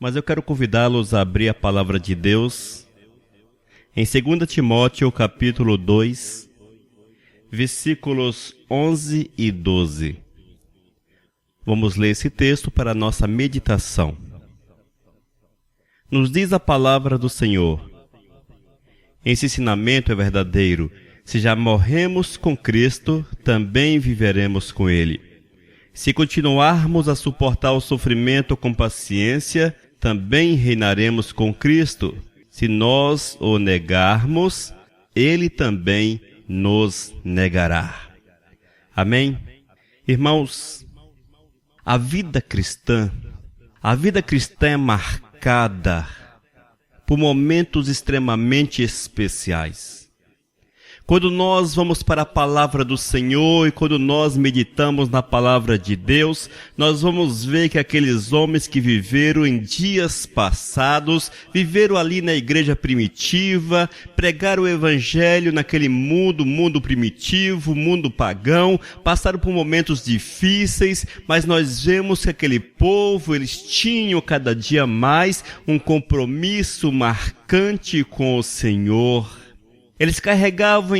Mas eu quero convidá-los a abrir a palavra de Deus em 2 Timóteo, capítulo 2, versículos 11 e 12. Vamos ler esse texto para a nossa meditação. Nos diz a palavra do Senhor: esse ensinamento é verdadeiro. Se já morremos com Cristo, também viveremos com Ele. Se continuarmos a suportar o sofrimento com paciência, também reinaremos com Cristo. Se nós o negarmos, Ele também nos negará. Amém? Irmãos, a vida cristã é marcada por momentos extremamente especiais. Quando nós vamos para a palavra do Senhor e quando nós meditamos na palavra de Deus, nós vamos ver que aqueles homens que viveram em dias passados, viveram ali na igreja primitiva, pregaram o evangelho naquele mundo primitivo, mundo pagão, passaram por momentos difíceis, mas nós vemos que aquele povo, eles tinham cada dia mais um compromisso marcante com o Senhor. Eles carregavam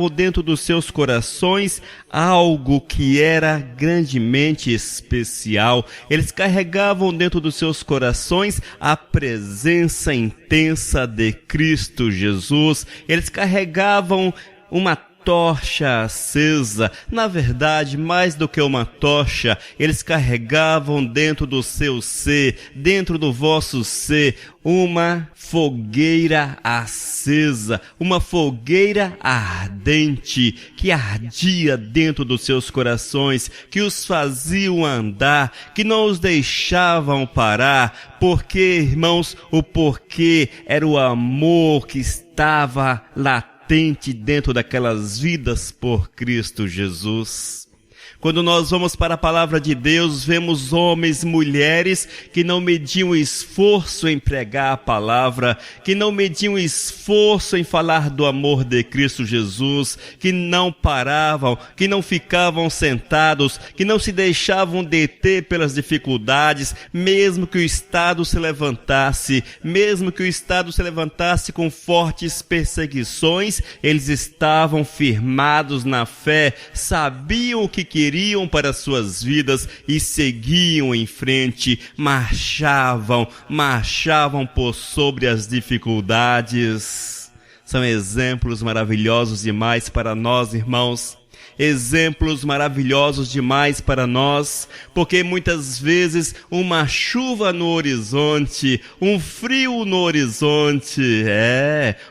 dentro dos seus corações algo que era grandemente especial. Eles carregavam dentro dos seus corações a presença intensa de Cristo Jesus. Eles carregavam uma tocha acesa. Na verdade, mais do que uma tocha, eles carregavam dentro do seu ser, dentro do vosso ser, uma fogueira acesa, uma fogueira ardente, que ardia dentro dos seus corações, que os faziam andar, que não os deixavam parar. Porque, irmãos, o porquê era o amor que estava latente dentro daquelas vidas por Cristo Jesus. Quando nós vamos para a palavra de Deus, vemos homens e mulheres que não mediam esforço em pregar a palavra, que não mediam esforço em falar do amor de Cristo Jesus, que não paravam, que não ficavam sentados, que não se deixavam deter pelas dificuldades, mesmo que o Estado se levantasse com fortes perseguições, eles estavam firmados na fé, sabiam o que queriam para suas vidas e seguiam em frente, marchavam por sobre as dificuldades. São exemplos maravilhosos demais para nós, irmãos. Exemplos maravilhosos demais para nós, porque muitas vezes uma chuva no horizonte, um frio no horizonte,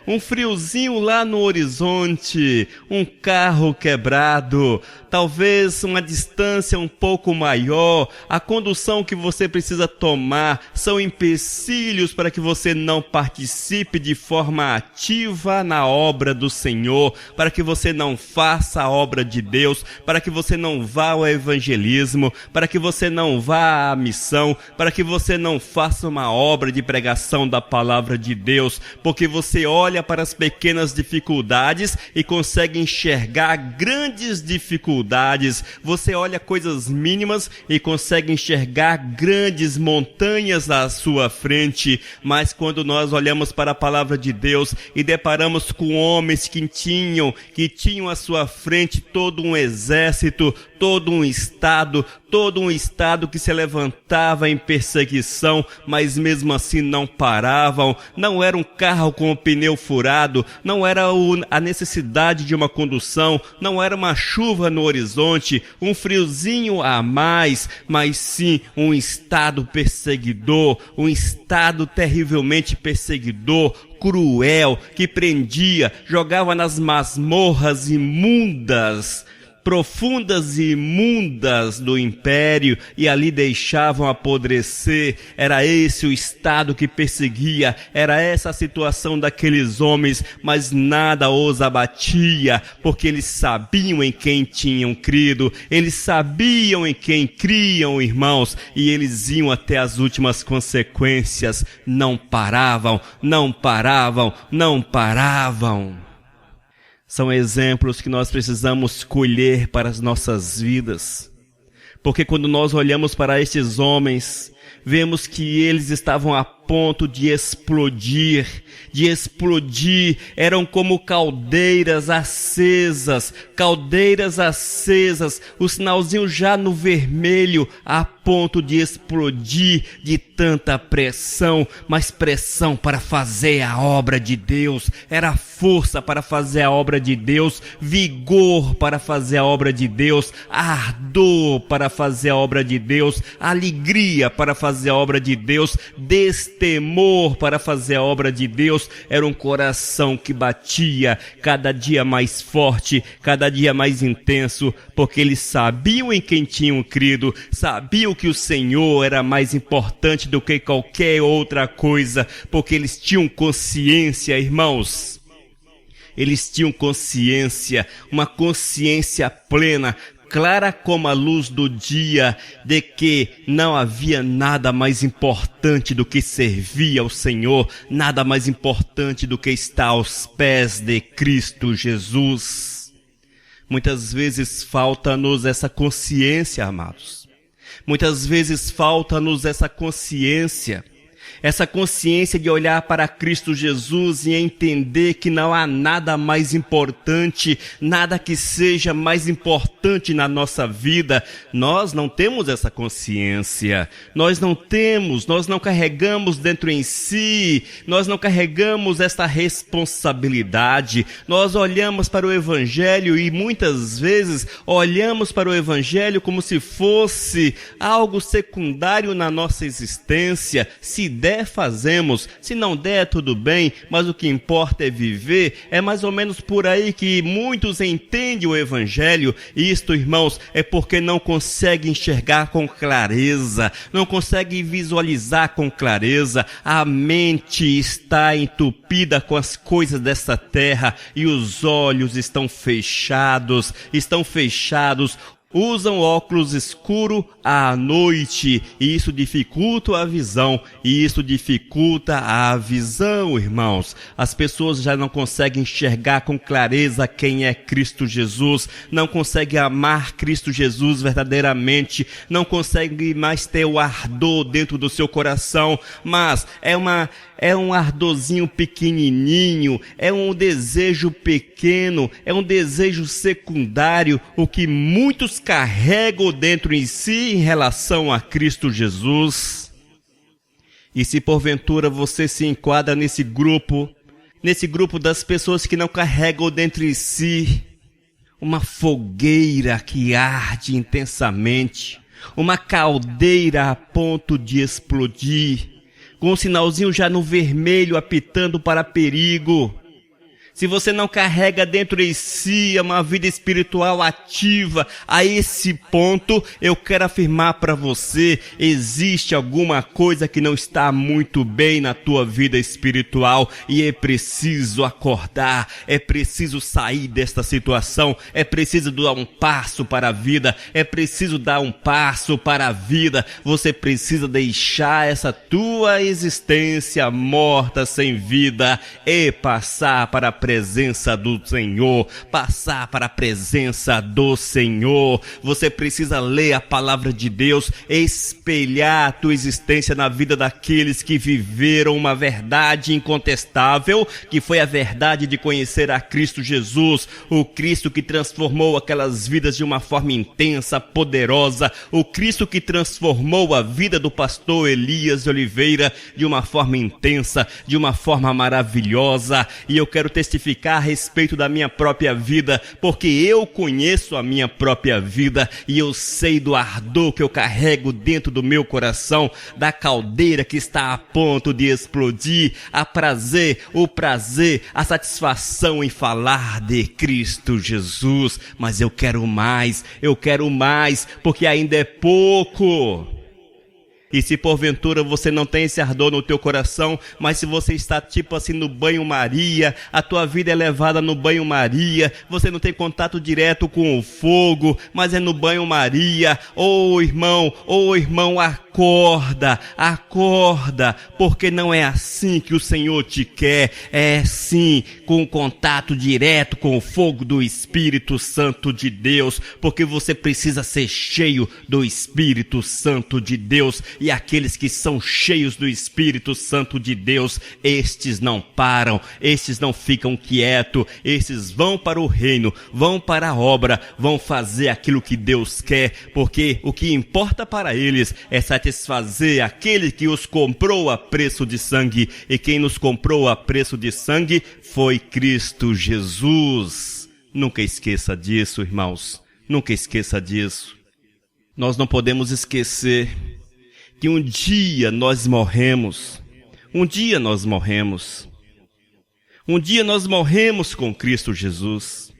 um friozinho lá no horizonte, um carro quebrado, talvez uma distância um pouco maior, a condução que você precisa tomar, são empecilhos para que você não participe de forma ativa na obra do Senhor, para que você não faça a obra de Deus, para que você não vá ao evangelismo, para que você não vá à missão, para que você não faça uma obra de pregação da palavra de Deus, porque você olha para as pequenas dificuldades e consegue enxergar grandes dificuldades. Você olha coisas mínimas e consegue enxergar grandes montanhas à sua frente, mas quando nós olhamos para a palavra de Deus e deparamos com homens que tinham à sua frente todo um exército, todo um estado que se levantava em perseguição, mas mesmo assim não paravam. Não era um carro com o pneu furado, não era a necessidade de uma condução, não era uma chuva no horizonte, um friozinho a mais, mas sim um estado perseguidor, um estado terrivelmente perseguidor, cruel, que prendia, jogava nas masmorras imundas, profundas e imundas do império, e ali deixavam apodrecer. Era esse o estado que perseguia, era essa a situação daqueles homens, mas nada os abatia, porque eles sabiam em quem tinham crido, eles sabiam em quem criam, irmãos, e eles iam até as últimas consequências, não paravam. São exemplos que nós precisamos colher para as nossas vidas. Porque quando nós olhamos para estes homens, vemos que eles estavam a ponto de explodir, eram como caldeiras acesas, o sinalzinho já no vermelho, a ponto de explodir de tanta pressão, mas pressão para fazer a obra de Deus, era força para fazer a obra de Deus, vigor para fazer a obra de Deus, ardor para fazer a obra de Deus, alegria para fazer a obra de Deus, destemor para fazer a obra de Deus. Era um coração que batia cada dia mais forte, cada dia mais intenso, porque eles sabiam em quem tinham crido, sabiam que o Senhor era mais importante do que qualquer outra coisa, porque eles tinham consciência, irmãos. Eles tinham consciência, uma consciência plena, clara como a luz do dia, de que não havia nada mais importante do que servir ao Senhor, nada mais importante do que estar aos pés de Cristo Jesus. Muitas vezes falta-nos essa consciência, amados. Muitas vezes falta-nos essa consciência de olhar para Cristo Jesus e entender que não há nada mais importante, nada que seja mais importante na nossa vida. Nós não temos essa consciência, nós não carregamos dentro em si, nós não carregamos esta responsabilidade. Nós olhamos para o Evangelho e muitas vezes olhamos para o Evangelho como se fosse algo secundário na nossa existência. Se der, fazemos, se não der, tudo bem, mas o que importa é viver. É mais ou menos por aí que muitos entendem o Evangelho. Isto, irmãos, é porque não conseguem enxergar com clareza, não conseguem visualizar com clareza. A mente está entupida com as coisas dessa terra e os olhos estão fechados. Usam óculos escuros à noite e isso dificulta a visão, irmãos. As pessoas já não conseguem enxergar com clareza quem é Cristo Jesus, não conseguem amar Cristo Jesus verdadeiramente, não conseguem mais ter o ardor dentro do seu coração, mas é um ardorzinho pequenininho, é um desejo pequeno, é um desejo secundário, o que muitos carregam dentro em si em relação a Cristo Jesus. E se porventura você se enquadra nesse grupo das pessoas que não carregam dentro em si uma fogueira que arde intensamente, uma caldeira a ponto de explodir, com um sinalzinho já no vermelho apitando para perigo. Se você não carrega dentro de si uma vida espiritual ativa, a esse ponto eu quero afirmar para você, existe alguma coisa que não está muito bem na tua vida espiritual e é preciso acordar, é preciso sair desta situação, é preciso dar um passo para a vida, você precisa deixar essa tua existência morta, sem vida, e passar para a presença do Senhor, Você precisa ler a palavra de Deus, espelhar a tua existência na vida daqueles que viveram uma verdade incontestável, que foi a verdade de conhecer a Cristo Jesus, o Cristo que transformou aquelas vidas de uma forma intensa, poderosa, o Cristo que transformou a vida do pastor Elias de Oliveira de uma forma intensa, de uma forma maravilhosa. E eu quero testificar a respeito da minha própria vida, porque eu conheço a minha própria vida e eu sei do ardor que eu carrego dentro do meu coração, da caldeira que está a ponto de explodir, o prazer, a satisfação em falar de Cristo Jesus. Mas eu quero mais, porque ainda é pouco. E se porventura você não tem esse ardor no teu coração, mas se você está tipo assim no banho-maria, a tua vida é levada no banho-maria, você não tem contato direto com o fogo, mas é no banho-maria, irmão, acorda, porque não é assim que o Senhor te quer, é sim com contato direto com o fogo do Espírito Santo de Deus, porque você precisa ser cheio do Espírito Santo de Deus. e aqueles que são cheios do Espírito Santo de Deus, estes não param, estes não ficam quietos, estes vão para o reino, vão para a obra, vão fazer aquilo que Deus quer, porque o que importa para eles é satisfazer aquele que os comprou a preço de sangue, e quem nos comprou a preço de sangue foi Cristo Jesus. Nunca esqueça disso, irmãos, nunca esqueça disso. Nós não podemos esquecer que um dia nós morremos, um dia nós morremos com Cristo Jesus.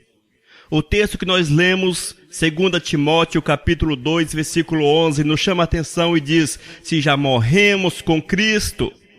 O texto que nós lemos, 2 Timóteo capítulo 2, versículo 11, nos chama a atenção e diz: se já morremos com Cristo,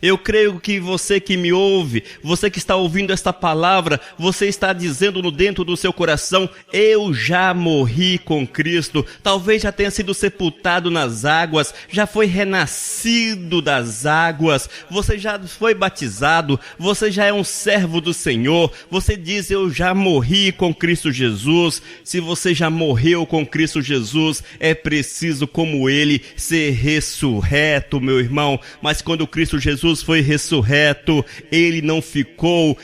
eu creio que você que me ouve, você que está ouvindo esta palavra, você está dizendo no dentro do seu coração: eu já morri com Cristo. Talvez já tenha sido sepultado nas águas, já foi renascido das águas, você já foi batizado, você já é um servo do Senhor. Você diz: eu já morri com Cristo Jesus. Se você já morreu com Cristo Jesus, é preciso, como Ele, ser ressurreto, meu irmão. Mas quando Cristo Jesus foi ressurreto, ele não ficou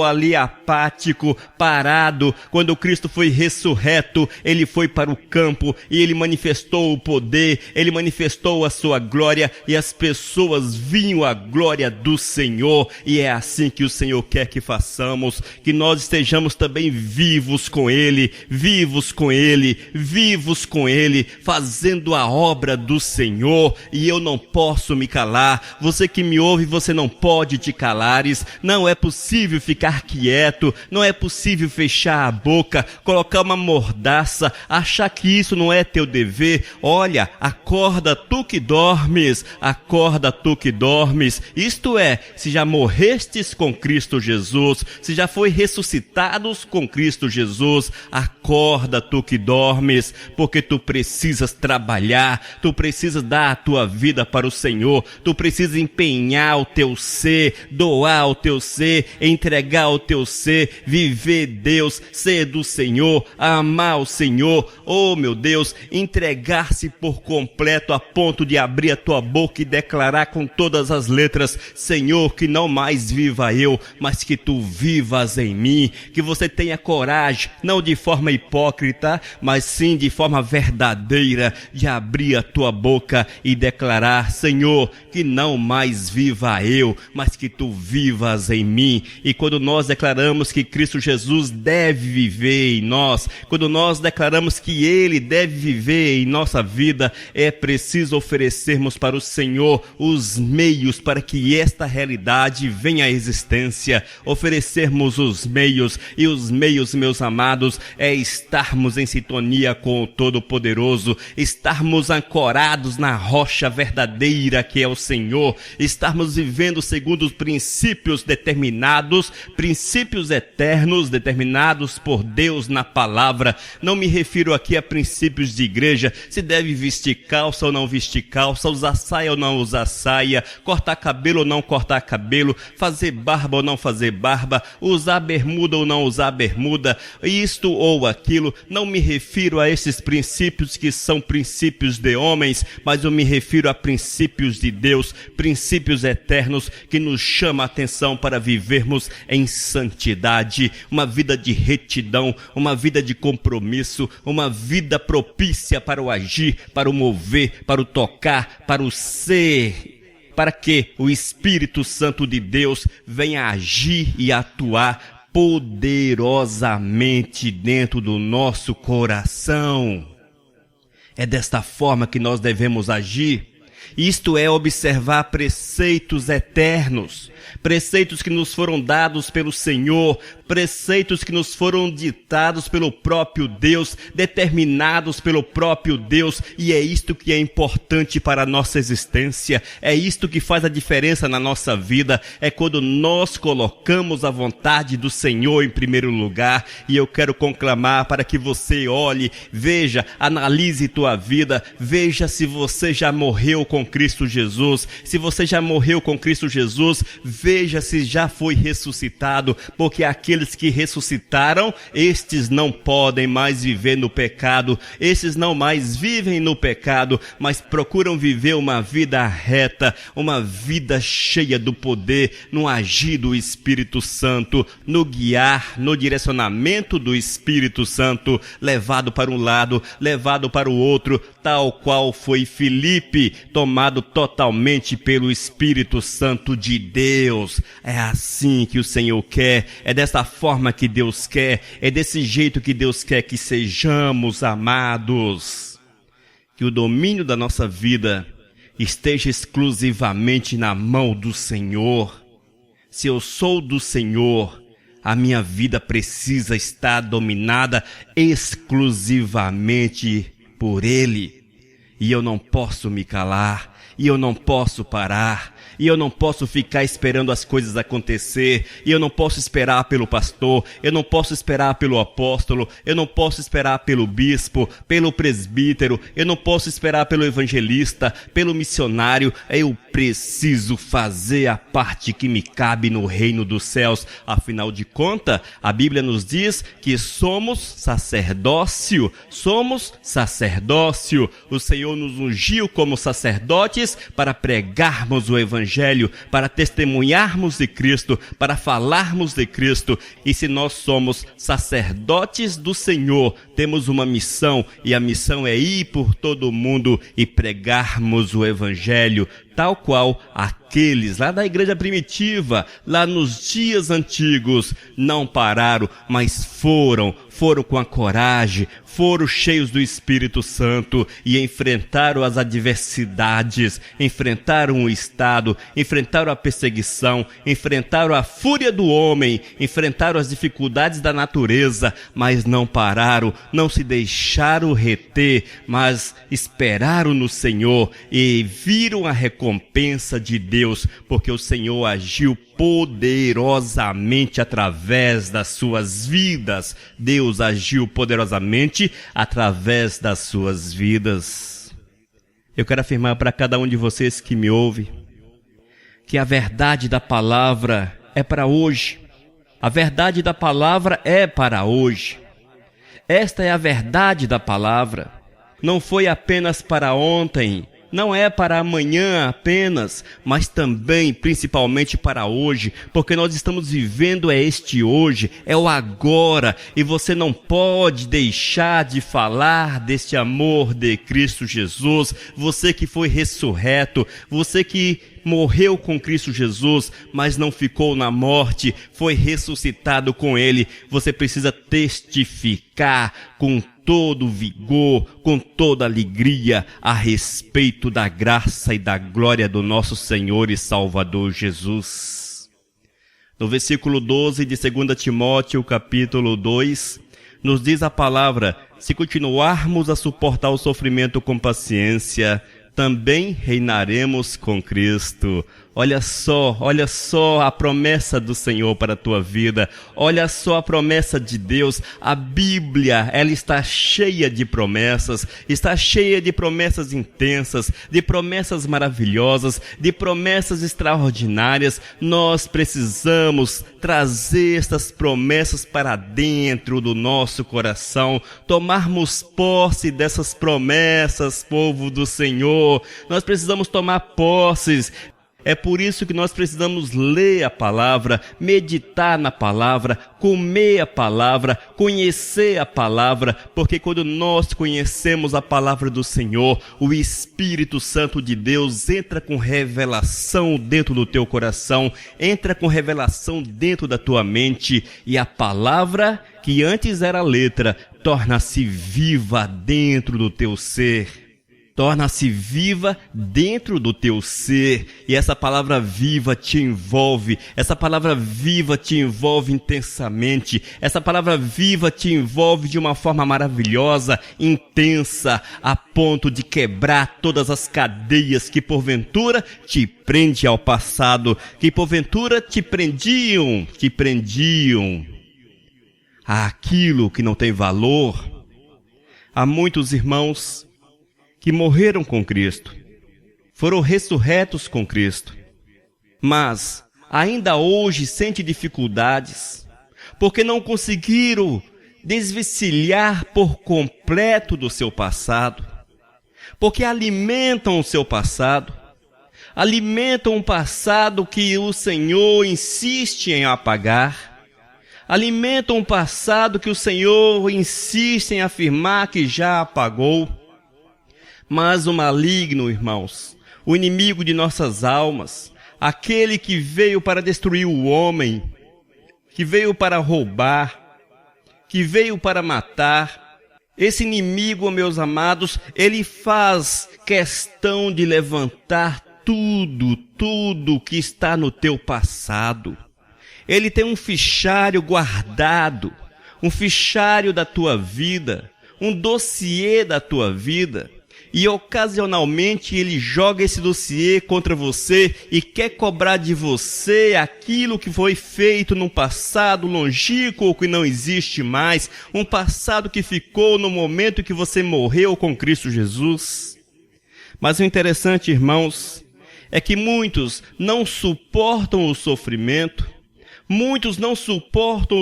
ali apático, parado. Quando Cristo foi ressurreto, ele foi para o campo e ele manifestou o poder, ele manifestou a sua glória, e as pessoas viam a glória do Senhor. E é assim que o Senhor quer que façamos, que nós estejamos também vivos com ele, fazendo a obra do Senhor. E eu não posso me calar. Você que me ouve, você não pode te calares. Não é possível ficar quieto, não é possível fechar a boca, colocar uma mordaça, achar que isso não é teu dever. Olha, acorda tu que dormes, isto é, se já morrestes com Cristo Jesus, se já foi ressuscitados com Cristo Jesus, acorda tu que dormes, porque tu precisas trabalhar, tu precisas dar a tua vida para o Senhor, tu precisas empenhar o teu ser, doar o teu ser, entregar o teu ser, viver Deus, ser do Senhor, amar o Senhor, oh meu Deus, entregar-se por completo a ponto de abrir a tua boca e declarar com todas as letras: Senhor, que não mais viva eu, mas que tu vivas em mim. Que você tenha coragem, não de forma hipócrita, mas sim de forma verdadeira, de abrir a tua boca e declarar: Senhor, que não mais viva eu, mas que tu vivas em mim. E quando nós declaramos que Cristo Jesus deve viver em nós, quando nós declaramos que Ele deve viver em nossa vida, é preciso oferecermos para o Senhor os meios para que esta realidade venha à existência. Oferecermos os meios, e os meios, meus amados, é estarmos em sintonia com o Todo-Poderoso, estarmos ancorados na rocha verdadeira que é o Senhor, estarmos vivendo segundo os princípios determinados, princípios eternos determinados por Deus na palavra. Não me refiro aqui a princípios de igreja, se deve vestir calça ou não vestir calça, usar saia ou não usar saia, cortar cabelo ou não cortar cabelo, fazer barba ou não fazer barba, usar bermuda ou não usar bermuda, isto ou aquilo. Não me refiro a esses princípios que são princípios de homens, mas eu me refiro a princípios de Deus, princípios eternos que nos chamam a atenção para vivermos em santidade, uma vida de retidão, uma vida de compromisso, uma vida propícia para o agir, para o mover, para o tocar, para o ser, para que o Espírito Santo de Deus venha agir e atuar poderosamente dentro do nosso coração. É desta forma que nós devemos agir. Isto é, observar preceitos eternos, preceitos que nos foram dados pelo Senhor, preceitos que nos foram ditados pelo próprio Deus, determinados pelo próprio Deus, e é isto que é importante para a nossa existência, é isto que faz a diferença na nossa vida, é quando nós colocamos a vontade do Senhor em primeiro lugar. E eu quero conclamar para que você olhe, veja, analise tua vida, veja se você já morreu com Cristo Jesus. Se você já morreu com Cristo Jesus, veja se já foi ressuscitado, porque aqueles que ressuscitaram, estes não podem mais viver no pecado, estes não mais vivem no pecado, mas procuram viver uma vida reta, uma vida cheia do poder, no agir do Espírito Santo, no guiar, no direcionamento do Espírito Santo, levado para um lado, levado para o outro, tal qual foi Filipe, tomado totalmente pelo Espírito Santo de Deus. É assim que o Senhor quer, é dessa forma que Deus quer, é desse jeito que Deus quer que sejamos amados. Que o domínio da nossa vida esteja exclusivamente na mão do Senhor. Se eu sou do Senhor, a minha vida precisa estar dominada exclusivamente por Ele. E eu não posso me calar, e eu não posso parar, e eu não posso ficar esperando as coisas acontecer, e eu não posso esperar pelo pastor, eu não posso esperar pelo apóstolo, eu não posso esperar pelo bispo, pelo presbítero, eu não posso esperar pelo evangelista, pelo missionário. Eu preciso fazer a parte que me cabe no reino dos céus. Afinal de contas, a Bíblia nos diz que somos sacerdócio. O Senhor nos ungiu como sacerdotes para pregarmos o Evangelho, para testemunharmos de Cristo, para falarmos de Cristo. E se nós somos sacerdotes do Senhor, temos uma missão, e a missão é ir por todo o mundo e pregarmos o Evangelho, tal qual aqueles lá da igreja primitiva, lá nos dias antigos, não pararam, mas foram com a coragem, foram cheios do Espírito Santo e enfrentaram as adversidades, enfrentaram o Estado, enfrentaram a perseguição, enfrentaram a fúria do homem, enfrentaram as dificuldades da natureza, mas não pararam, não se deixaram reter, mas esperaram no Senhor e viram a recompensa de Deus, porque o Senhor agiu poderosamente através das suas vidas. Deus agiu poderosamente através das suas vidas. Eu quero afirmar para cada um de vocês que me ouve, que a verdade da palavra é para hoje. A verdade da palavra é para hoje. Esta é a verdade da palavra. Não foi apenas para ontem, não é para amanhã apenas, mas também, principalmente para hoje, porque nós estamos vivendo este hoje, é o agora, e você não pode deixar de falar deste amor de Cristo Jesus. Você que foi ressurreto, você que morreu com Cristo Jesus, mas não ficou na morte, foi ressuscitado com Ele. Você precisa testificar com todo vigor, com toda alegria, a respeito da graça e da glória do nosso Senhor e Salvador Jesus. No versículo 12 de 2 Timóteo, capítulo 2, nos diz a palavra: se continuarmos a suportar o sofrimento com paciência, também reinaremos com Cristo. Olha só a promessa do Senhor para a tua vida. Olha só a promessa de Deus. A Bíblia, ela está cheia de promessas, está cheia de promessas intensas, de promessas maravilhosas, de promessas extraordinárias. Nós precisamos trazer estas promessas para dentro do nosso coração, tomarmos posse dessas promessas, povo do Senhor. Nós precisamos tomar posses. É por isso que nós precisamos ler a palavra, meditar na palavra, comer a palavra, conhecer a palavra, porque quando nós conhecemos a palavra do Senhor, o Espírito Santo de Deus entra com revelação dentro do teu coração, entra com revelação dentro da tua mente, e a palavra, que antes era letra, torna-se viva dentro do teu ser. Torna-se viva dentro do teu ser, e essa palavra viva te envolve, essa palavra viva te envolve intensamente, essa palavra viva te envolve de uma forma maravilhosa, intensa, a ponto de quebrar todas as cadeias que porventura te prende ao passado, que porventura te prendiam àquilo que não tem valor. Há muitos irmãos que morreram com Cristo, foram ressurretos com Cristo, mas ainda hoje sentem dificuldades, porque não conseguiram desvencilhar por completo do seu passado, porque alimentam o seu passado, alimentam um passado que o Senhor insiste em apagar, alimentam um passado que o Senhor insiste em afirmar que já apagou. Mas o maligno, irmãos, o inimigo de nossas almas, aquele que veio para destruir o homem, que veio para roubar, que veio para matar, esse inimigo, meus amados, ele faz questão de levantar tudo que está no teu passado. Ele tem um fichário guardado, um fichário da tua vida, um dossiê da tua vida. E ocasionalmente ele joga esse dossiê contra você e quer cobrar de você aquilo que foi feito num passado longínquo que não existe mais, um passado que ficou no momento que você morreu com Cristo Jesus. Mas o interessante, irmãos, é que muitos não suportam o sofrimento, muitos não suportam,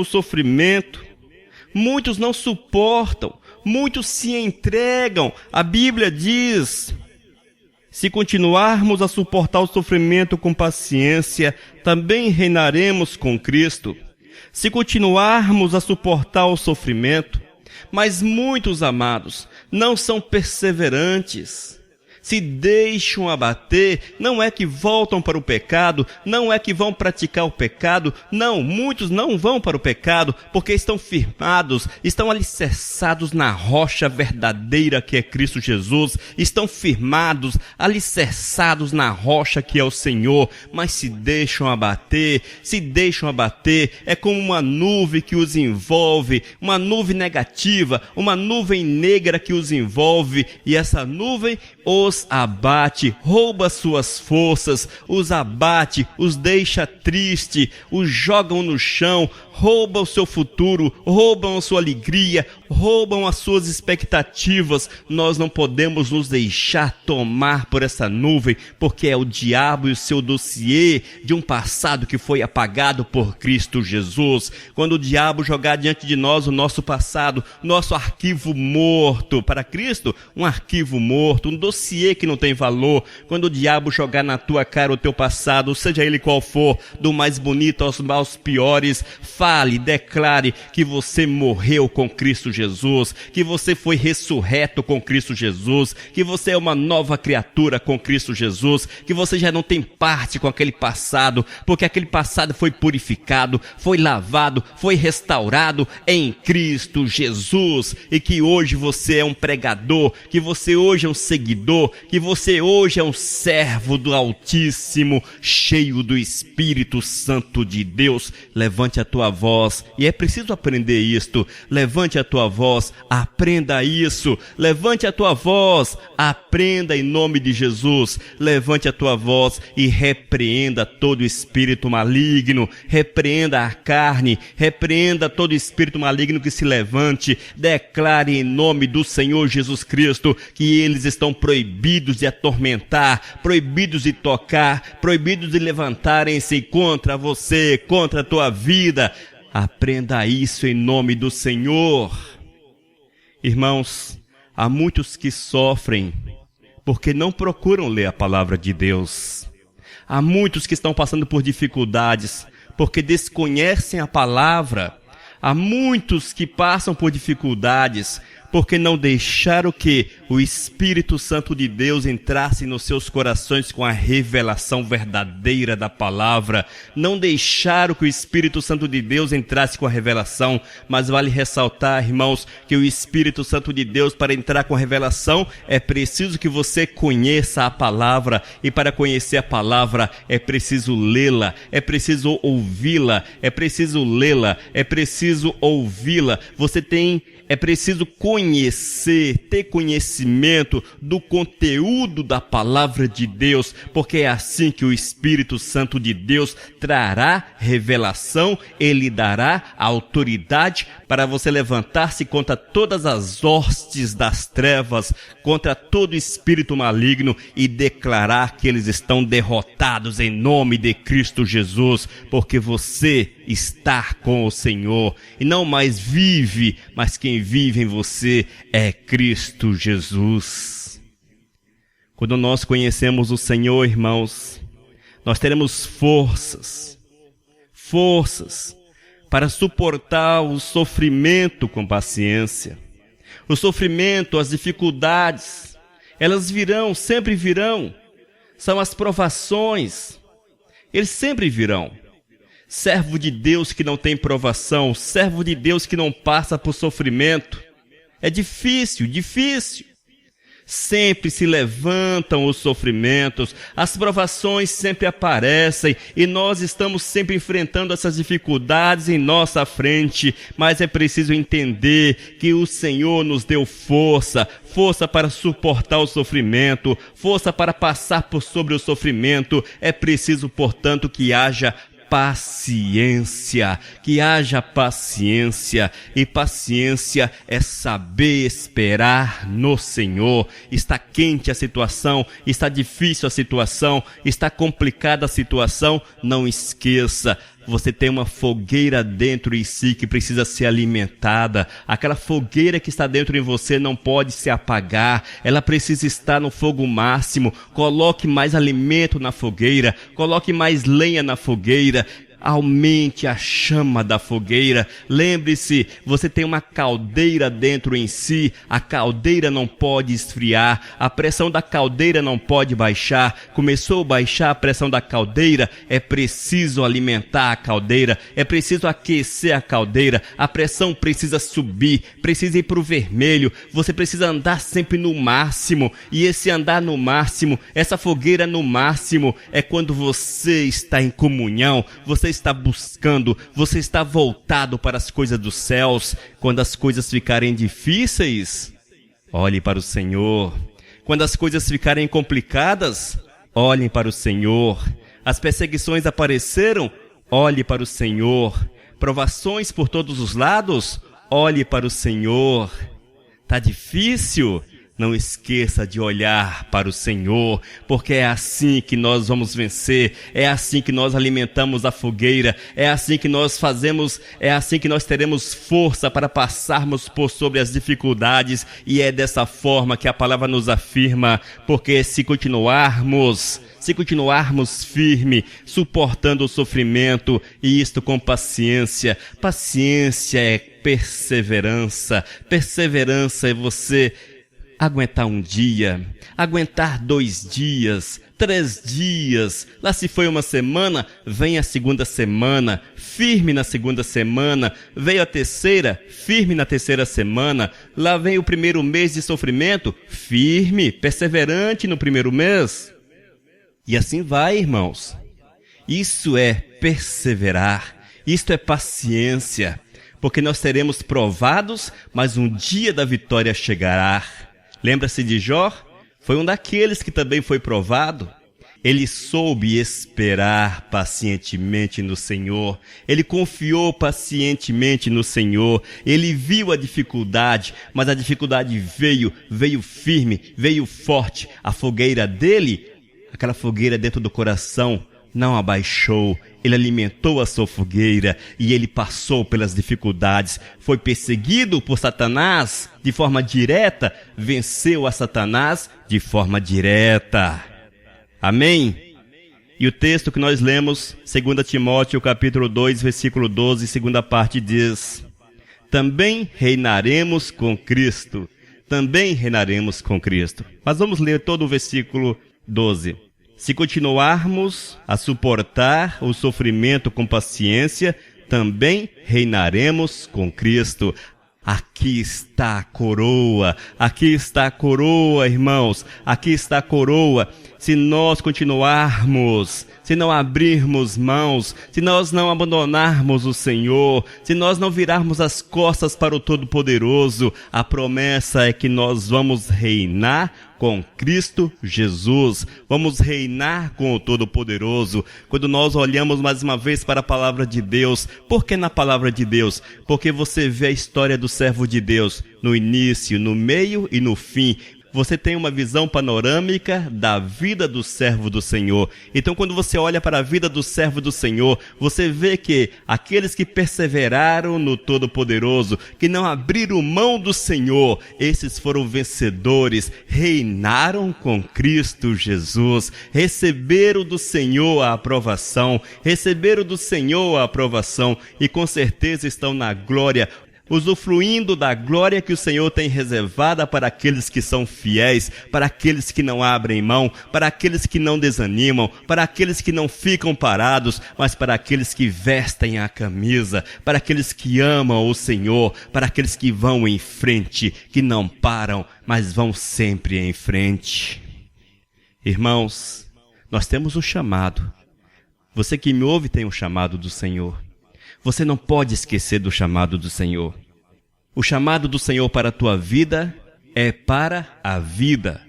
muitos se entregam. A Bíblia diz: se continuarmos a suportar o sofrimento com paciência, também reinaremos com Cristo. Se continuarmos a suportar o sofrimento, mas muitos, amados, não são perseverantes, se deixam abater, não é que voltam para o pecado, não é que vão praticar o pecado, não, muitos não vão para o pecado, porque estão firmados, estão alicerçados na rocha verdadeira que é Cristo Jesus, estão firmados, alicerçados na rocha que é o Senhor, mas se deixam abater, é como uma nuvem que os envolve, uma nuvem negativa, uma nuvem negra que os envolve, e essa nuvem os abate, rouba suas forças, os abate, os deixa triste, os jogam no chão, roubam o seu futuro, roubam a sua alegria, roubam as suas expectativas. Nós não podemos nos deixar tomar por essa nuvem, porque é o diabo e o seu dossiê de um passado que foi apagado por Cristo Jesus. Quando o diabo jogar diante de nós o nosso passado, nosso arquivo morto para Cristo, um arquivo morto, um dossiê que não tem valor, quando o diabo jogar na tua cara o teu passado, seja ele qual for, do mais bonito aos piores, fale, declare que você morreu com Cristo Jesus, que você foi ressurreto com Cristo Jesus, que você é uma nova criatura com Cristo Jesus, que você já não tem parte com aquele passado, porque aquele passado foi purificado, foi lavado, foi restaurado em Cristo Jesus, e que hoje você é um pregador, que você hoje é um seguidor, que você hoje é um servo do Altíssimo, cheio do Espírito Santo de Deus. Levante a tua voz, e é preciso aprender isto. Levante a tua voz, aprenda isso. Levante a tua voz, aprenda em nome de Jesus. Levante a tua voz e repreenda todo espírito maligno, repreenda a carne, repreenda todo espírito maligno que se levante. Declare em nome do Senhor Jesus Cristo que eles estão proibidos de atormentar, proibidos de tocar, proibidos de levantarem-se contra você, contra a tua vida. Aprenda isso em nome do Senhor. Irmãos, há muitos que sofrem porque não procuram ler a palavra de Deus. Há muitos que estão passando por dificuldades porque desconhecem a palavra. Há muitos que passam por dificuldades porque não deixaram que o Espírito Santo de Deus entrasse nos seus corações com a revelação verdadeira da palavra. Não deixaram que o Espírito Santo de Deus entrasse com a revelação, mas vale ressaltar, irmãos, que o Espírito Santo de Deus, para entrar com a revelação, é preciso que você conheça a palavra, e para conhecer a palavra é preciso lê-la, é preciso ouvi-la, é preciso lê-la, é preciso ouvi-la. É preciso conhecer ter conhecimento do conteúdo da palavra de Deus, porque é assim que o Espírito Santo de Deus trará revelação, ele dará autoridade para você levantar-se contra todas as hostes das trevas, contra todo espírito maligno e declarar que eles estão derrotados em nome de Cristo Jesus, porque você está com o Senhor e não mais vive, mas quem vive em você é Cristo Jesus. Quando nós conhecemos o Senhor, irmãos, nós teremos forças para suportar o sofrimento com paciência. O sofrimento, as dificuldades, elas virão, sempre virão. São as provações, eles sempre virão. Servo de Deus que não tem provação, servo de Deus que não passa por sofrimento, é difícil. Sempre se levantam os sofrimentos, as provações sempre aparecem e nós estamos sempre enfrentando essas dificuldades em nossa frente, mas é preciso entender que o Senhor nos deu força para suportar o sofrimento, força para passar por sobre o sofrimento. É preciso, portanto, que haja paciência, e paciência é saber esperar no Senhor. Está quente a situação, está difícil a situação, está complicada a situação, não esqueça, você tem uma fogueira dentro em si que precisa ser alimentada. Aquela fogueira que está dentro em você não pode se apagar, ela precisa estar no fogo máximo. Coloque mais alimento na fogueira, coloque mais lenha na fogueira. Aumente a chama da fogueira. Lembre-se, você tem uma caldeira dentro em si. A caldeira não pode esfriar. A pressão da caldeira não pode baixar. Começou a baixar a pressão da caldeira. É preciso alimentar a caldeira. É preciso aquecer a caldeira. A pressão precisa subir. Precisa ir para o vermelho. Você precisa andar sempre no máximo. E esse andar no máximo, essa fogueira no máximo, é quando você está em comunhão. Você está buscando, você está voltado para as coisas dos céus. Quando as coisas ficarem difíceis, olhe para o Senhor. Quando as coisas ficarem complicadas, olhem para o Senhor. As perseguições apareceram, olhe para o Senhor. Provações por todos os lados, olhe para o Senhor. Está difícil? Não esqueça de olhar para o Senhor, porque é assim que nós vamos vencer, é assim que nós alimentamos a fogueira, é assim que nós fazemos, é assim que nós teremos força para passarmos por sobre as dificuldades, e é dessa forma que a palavra nos afirma, porque se continuarmos firme, suportando o sofrimento, e isto com paciência. Paciência é perseverança é você aguentar um dia, aguentar 2 dias, 3 dias, lá se foi uma semana, vem a segunda semana, firme na segunda semana, veio a terceira, firme na terceira semana, lá vem o primeiro mês de sofrimento, firme, perseverante no primeiro mês. E assim vai, irmãos. Isso é perseverar, isto é paciência, porque nós seremos provados, mas um dia da vitória chegará. Lembra-se de Jó? Foi um daqueles que também foi provado. Ele soube esperar pacientemente no Senhor. Ele confiou pacientemente no Senhor. Ele viu a dificuldade, mas a dificuldade veio firme, veio forte. A fogueira dele, aquela fogueira dentro do coração, não abaixou. Ele alimentou a sua fogueira e ele passou pelas dificuldades. Foi perseguido por Satanás de forma direta, venceu a Satanás de forma direta. Amém? E o texto que nós lemos, 2 Timóteo capítulo 2, versículo 12, segunda parte diz: também reinaremos com Cristo. Também reinaremos com Cristo. Mas vamos ler todo o versículo 12. Se continuarmos a suportar o sofrimento com paciência, também reinaremos com Cristo. Aqui está a coroa, irmãos, aqui está a coroa. se nós continuarmos, se não abrirmos mãos, se nós não abandonarmos o Senhor, se nós não virarmos as costas para o Todo-Poderoso, a promessa é que nós vamos reinar com Cristo Jesus, vamos reinar com o Todo-Poderoso. Quando nós olhamos mais uma vez para a palavra de Deus, por que na palavra de Deus? Porque você vê a história do servo de Deus, no início, no meio e no fim. Você tem uma visão panorâmica da vida do servo do Senhor. Então, quando você olha para a vida do servo do Senhor, você vê que aqueles que perseveraram no Todo-Poderoso, que não abriram mão do Senhor, esses foram vencedores, reinaram com Cristo Jesus, receberam do Senhor a aprovação, e com certeza estão na glória, usufruindo da glória que o Senhor tem reservada para aqueles que são fiéis, para aqueles que não abrem mão, para aqueles que não desanimam, para aqueles que não ficam parados, mas para aqueles que vestem a camisa, para aqueles que amam o Senhor, para aqueles que vão em frente, que não param, mas vão sempre em frente. Irmãos, nós temos um chamado. Você que me ouve tem um chamado do Senhor. Você não pode esquecer do chamado do Senhor. O chamado do Senhor para a tua vida é para a vida.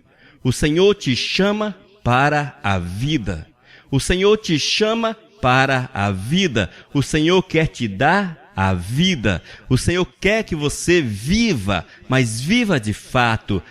O Senhor te chama para a vida. O Senhor te chama para a vida. O Senhor quer te dar a vida. O Senhor quer que você viva, mas viva de fato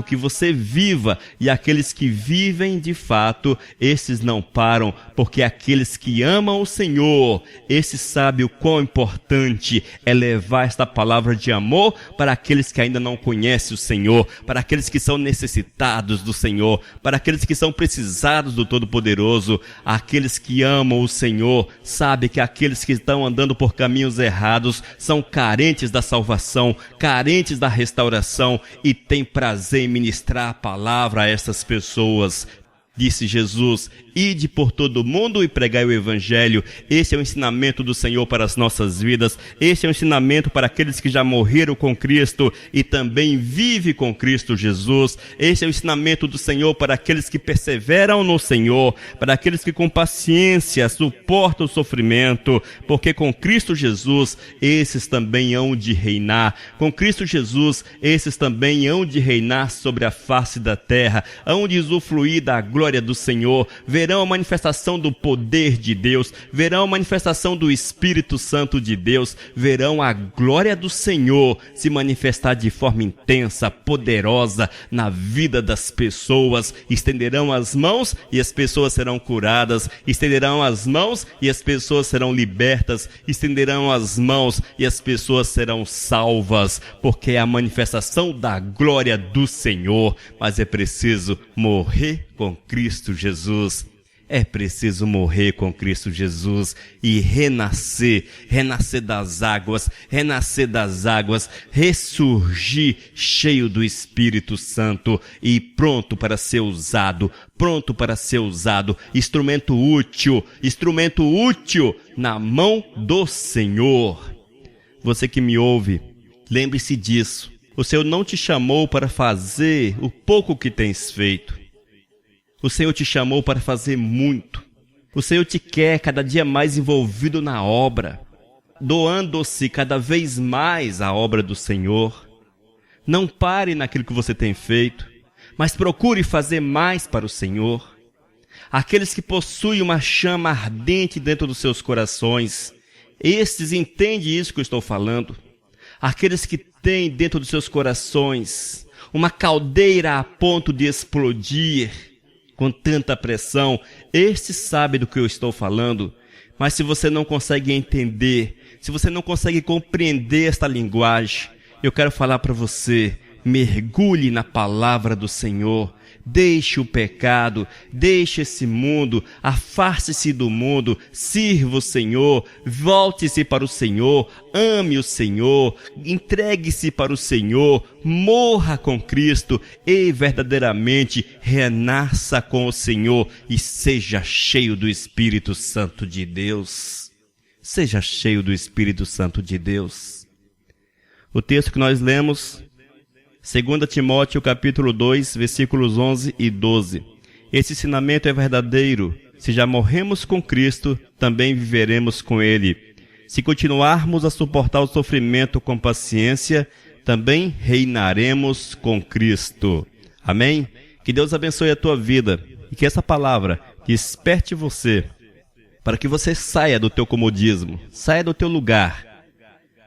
que você viva. E aqueles que vivem de fato, esses não param, porque aqueles que amam o Senhor, esses sabem o quão importante é levar esta palavra de amor para aqueles que ainda não conhecem o Senhor, para aqueles que são necessitados do Senhor, para aqueles que são precisados do Todo-Poderoso. Aqueles que amam o Senhor sabem que aqueles que estão andando por caminhos errados são carentes da salvação, carentes da restauração, e têm prazer em ministrar a palavra a essas pessoas. Disse Jesus: ide por todo o mundo e pregai o Evangelho. Esse é o ensinamento do Senhor para as nossas vidas. Esse é o ensinamento para aqueles que já morreram com Cristo e também vivem com Cristo Jesus. Esse é o ensinamento do Senhor para aqueles que perseveram no Senhor, para aqueles que com paciência suportam o sofrimento, porque com Cristo Jesus esses também hão de reinar. Com Cristo Jesus esses também hão de reinar sobre a face da terra, hão de usufruir da glória do Senhor, verão a manifestação do poder de Deus, verão a manifestação do Espírito Santo de Deus, verão a glória do Senhor se manifestar de forma intensa, poderosa na vida das pessoas. Estenderão as mãos e as pessoas serão curadas, estenderão as mãos e as pessoas serão libertas, estenderão as mãos e as pessoas serão salvas, porque é a manifestação da glória do Senhor. Mas é preciso morrer com Cristo Jesus. É preciso morrer com Cristo Jesus e renascer das águas, ressurgir cheio do Espírito Santo e pronto para ser usado, instrumento útil na mão do Senhor. Você que me ouve, lembre-se disso. O Senhor não te chamou para fazer o pouco que tens feito. O Senhor te chamou para fazer muito. O Senhor te quer cada dia mais envolvido na obra, doando-se cada vez mais à obra do Senhor. Não pare naquilo que você tem feito, mas procure fazer mais para o Senhor. Aqueles que possuem uma chama ardente dentro dos seus corações, estes entendem isso que eu estou falando. Aqueles que têm dentro dos seus corações uma caldeira a ponto de explodir com tanta pressão, este sabe do que eu estou falando. Mas se você não consegue entender, se você não consegue compreender esta linguagem, eu quero falar para você: mergulhe na palavra do Senhor. Deixe o pecado, deixe esse mundo, afaste-se do mundo, sirva o Senhor, volte-se para o Senhor, ame o Senhor, entregue-se para o Senhor, morra com Cristo e verdadeiramente renasça com o Senhor e seja cheio do Espírito Santo de Deus. Seja cheio do Espírito Santo de Deus. O texto que nós lemos, 2 Timóteo capítulo 2, versículos 11 e 12. Esse ensinamento é verdadeiro. Se já morremos com Cristo, também viveremos com Ele. Se continuarmos a suportar o sofrimento com paciência, também reinaremos com Cristo. Amém? Que Deus abençoe a tua vida e que essa palavra desperte você para que você saia do teu comodismo, saia do teu lugar,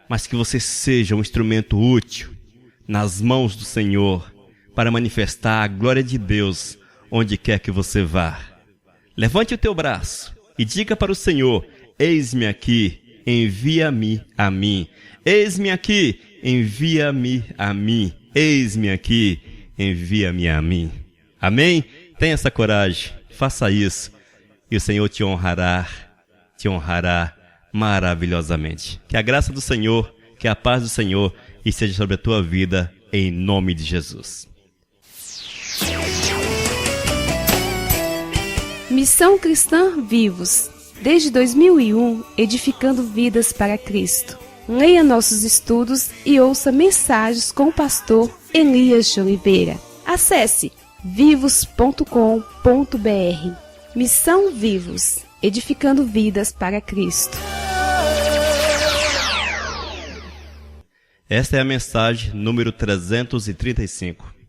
mas que você seja um instrumento útil nas mãos do Senhor para manifestar a glória de Deus onde quer que você vá. Levante o teu braço e diga para o Senhor: eis-me aqui, envia-me a mim. Eis-me aqui, envia-me a mim. Eis-me aqui, envia-me a mim. Amém? Tenha essa coragem, faça isso e o Senhor te honrará maravilhosamente. Que a graça do Senhor, que a paz do Senhor esteja sobre a tua vida, em nome de Jesus. Missão Cristã Vivos, desde 2001, edificando vidas para Cristo. Leia nossos estudos e ouça mensagens com o pastor Elias de Oliveira. Acesse vivos.com.br. Missão Vivos, edificando vidas para Cristo. Esta é a mensagem número 335.